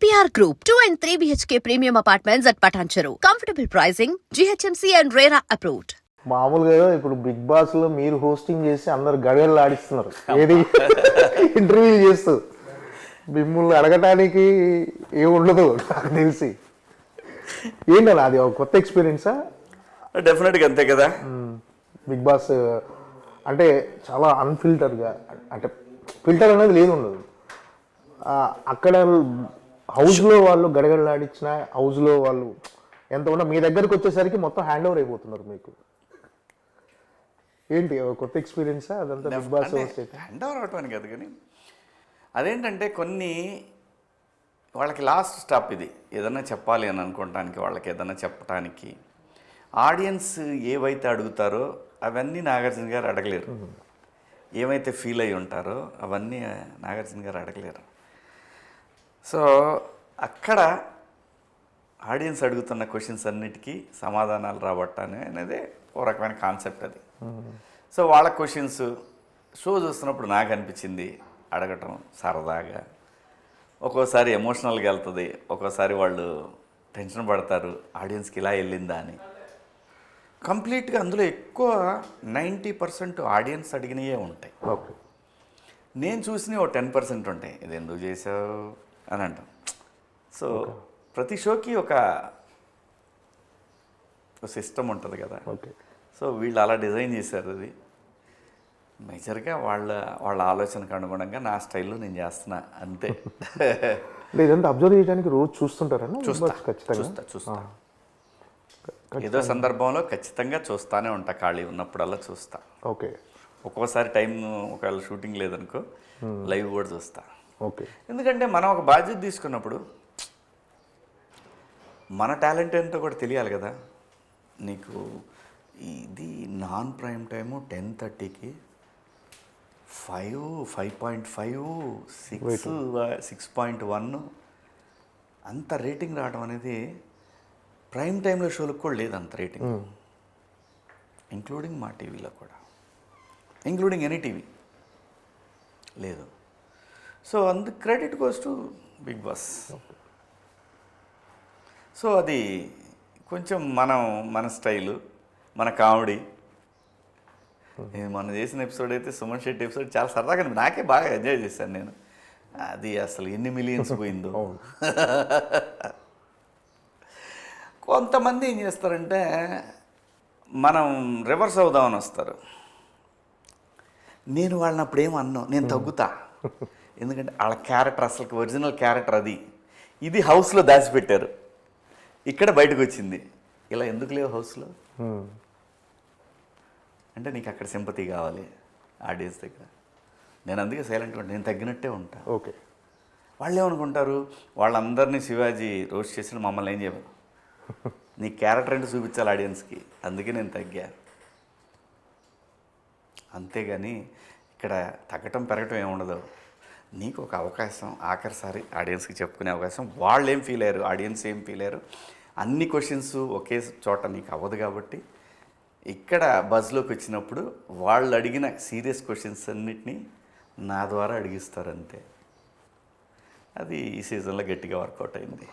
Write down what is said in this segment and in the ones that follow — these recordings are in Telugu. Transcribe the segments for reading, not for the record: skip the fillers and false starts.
EPR Group, 2 and 3 BHK premium apartments at Patancheru. Comfortable pricing, GHMC and RERA approved. మామూలుగా ఇప్పుడు బిగ్ బాస్ లో మీరు హోస్టింగ్ చేసి అందరు గడగడలు ఆడిస్తున్నారు ఏది ఇంటర్వ్యూ చేస్తూ మిమ్మల్ని అడగటానికి ఏముండదు నాకు తెలిసి. ఏంటన్నా అది ఒక కొత్త ఎక్స్పీరియన్సా? డెఫినెట్గా అంతే కదా. బిగ్ బాస్ అంటే చాలా అన్ఫిల్టర్గా, అంటే ఫిల్టర్ అనేది లేదు ఉండదు. అక్కడ హౌస్లో వాళ్ళు గడగడలాడించిన హౌస్లో వాళ్ళు ఎంత ఉన్నా మీ దగ్గరకు వచ్చేసరికి మొత్తం హ్యాండ్ ఓవర్ అయిపోతున్నారు మీకు. ఏంటి కొత్త ఎక్స్పీరియన్సా అదంతా బిగ్ బాస్? హ్యాండ్ ఓవర్ అవటం కాదు, కానీ అదేంటంటే కొన్ని వాళ్ళకి లాస్ట్ స్టాప్ ఇది. ఏదైనా చెప్పాలి అని అనుకోవటానికి, వాళ్ళకి ఏదైనా చెప్పడానికి ఆడియన్స్ ఏవైతే అడుగుతారో అవన్నీ నాగార్జున గారు అడగలేరు. ఏమైతే ఫీల్ అయి ఉంటారో అవన్నీ నాగార్జున గారు అడగలేరు. సో అక్కడ ఆడియన్స్ అడుగుతున్న క్వశ్చన్స్ అన్నిటికీ సమాధానాలు రాబట్టానే అనేది ఓ రకమైన కాన్సెప్ట్ అది. సో వాళ్ళ క్వశ్చన్స్ షో చూస్తున్నప్పుడు నాకు అనిపించింది అడగటం సరదాగా, ఒక్కోసారి ఎమోషనల్గా వెళ్తుంది, ఒక్కోసారి వాళ్ళు టెన్షన్ పడతారు ఆడియన్స్కి ఇలా వెళ్ళిందా అని. కంప్లీట్గా అందులో ఎక్కువ 90% ఆడియన్స్ అడిగినవే ఉంటాయి. ఓకే, నేను చూసినవి ఓ 10% ఉంటాయి, ఇది ఎందుకు చేసావు అని అంటాం. సో ప్రతి షోకి ఒక సిస్టమ్ ఉంటుంది కదా. ఓకే, సో వీళ్ళు అలా డిజైన్ చేశారు. అది మేజర్గా వాళ్ళ ఆలోచనకు అనుగుణంగా నా స్టైల్లో నేను చేస్తున్నా అంతే. ఇదంతా అబ్జర్వ్ చేయడానికి రోజు చూస్తుంటారన్నా? చూస్తా. ఏదో సందర్భంలో ఖచ్చితంగా చూస్తానే ఉంటా, ఖాళీ ఉన్నప్పుడల్లా చూస్తా. ఓకే, ఒక్కోసారి టైం ఒకవేళ షూటింగ్ లేదనుకో లైవ్ కూడా చూస్తా. ఓకే, ఎందుకంటే మనం ఒక బాధ్యత తీసుకున్నప్పుడు మన టాలెంట్ ఏంటో కూడా తెలియాలి కదా. నీకు ఇది నాన్ ప్రైమ్ టైము 10:30కి 5.5 6.1 అంత రేటింగ్ రావడం అనేది ప్రైమ్ టైంలో షోలకు కూడా లేదు అంత రేటింగ్. ఇంక్లూడింగ్ మా టీవీలో కూడా, ఇంక్లూడింగ్ ఎనీ టీవీ లేదు. సో అందుకు credit goes to Bigg Boss. So అది కొంచెం మన స్టైలు, మన కామెడీ. మనం చేసిన ఎపిసోడ్ అయితే సుమన్ శెట్టి ఎపిసోడ్ చాలా సరదాగా నాకే బాగా ఎంజాయ్ చేశాను నేను. అది అసలు ఎన్ని మిలియన్స్ పోయిందో. కొంతమంది ఏం చేస్తారంటే మనం రివర్స్ అవుదామని వస్తారు. నేను వాళ్ళని అప్పుడు ఏం అన్నాను, నేను తగ్గుతా. ఎందుకంటే వాళ్ళ క్యారెక్టర్ అసలు ఒరిజినల్ క్యారెక్టర్ అది. ఇది హౌస్లో దాచిపెట్టారు, ఇక్కడ బయటకు వచ్చింది. ఇలా ఎందుకు లేవు హౌస్లో అంటే నీకు అక్కడ సింపతి కావాలి ఆడియన్స్ దగ్గర. నేను అందుకే సైలెంట్గా ఉంటాను, నేను తగ్గినట్టే ఉంటా. ఓకే, వాళ్ళు ఏమనుకుంటారు, వాళ్ళందరినీ శివాజీ రోస్ట్ చేసిన మమ్మల్ని ఏం చేయరు, నీ క్యారెక్టర్ ఏంటో చూపించాలి ఆడియన్స్కి, అందుకే నేను తగ్గా. అంతేగాని ఇక్కడ తగ్గటం పెరగటం ఏముండదు. నీకు ఒక అవకాశం, ఆఖరిసారి ఆడియన్స్కి చెప్పుకునే అవకాశం. వాళ్ళు ఏం ఫీల్ అయ్యారు, ఆడియన్స్ ఏం ఫీల్ అయ్యారు, అన్ని క్వశ్చన్స్ ఒకే చోట నీకు అవ్వదు. కాబట్టి ఇక్కడ బజ్లోకి వచ్చినప్పుడు వాళ్ళు అడిగిన సీరియస్ క్వశ్చన్స్ అన్నిటినీ నా ద్వారా అడిగిస్తారు అంతే. అది ఈ సీజన్లో గట్టిగా వర్కౌట్ అయింది.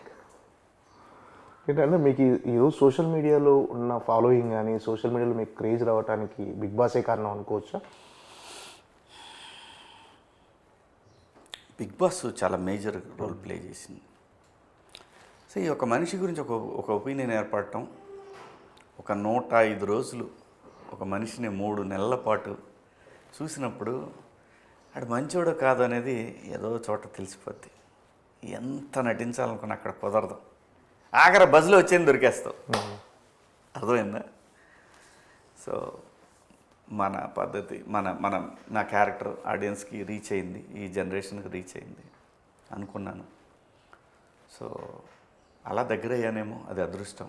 ఏంటంటే మీకు ఈరోజు సోషల్ మీడియాలో ఉన్న ఫాలోయింగ్ కానీ, సోషల్ మీడియాలో మీకు క్రేజ్ రావడానికి బిగ్ బాసే కారణం అనుకోవచ్చా? బిగ్ బాస్ చాలా మేజర్ రోల్ ప్లే చేసింది. సో ఈ ఒక మనిషి గురించి ఒక ఒపీనియన్ ఏర్పడటం, ఒక 105 రోజులు ఒక మనిషిని 3 నెలల పాటు చూసినప్పుడు అటు మంచోడో కాదు అనేది ఏదో చోట తెలిసిపోద్ది. ఎంత నటించాలనుకున్నా అక్కడ కుదరదు. ఆఖరి బజ్లో వచ్చేది దొరికేస్తావు. అర్థమైందా? సో మన పద్ధతి, నా క్యారెక్టర్ ఆడియన్స్కి రీచ్ అయింది, ఈ జనరేషన్కి రీచ్ అయింది అనుకున్నాను. సో అలా దగ్గర అయ్యానేమో, అది అదృష్టం.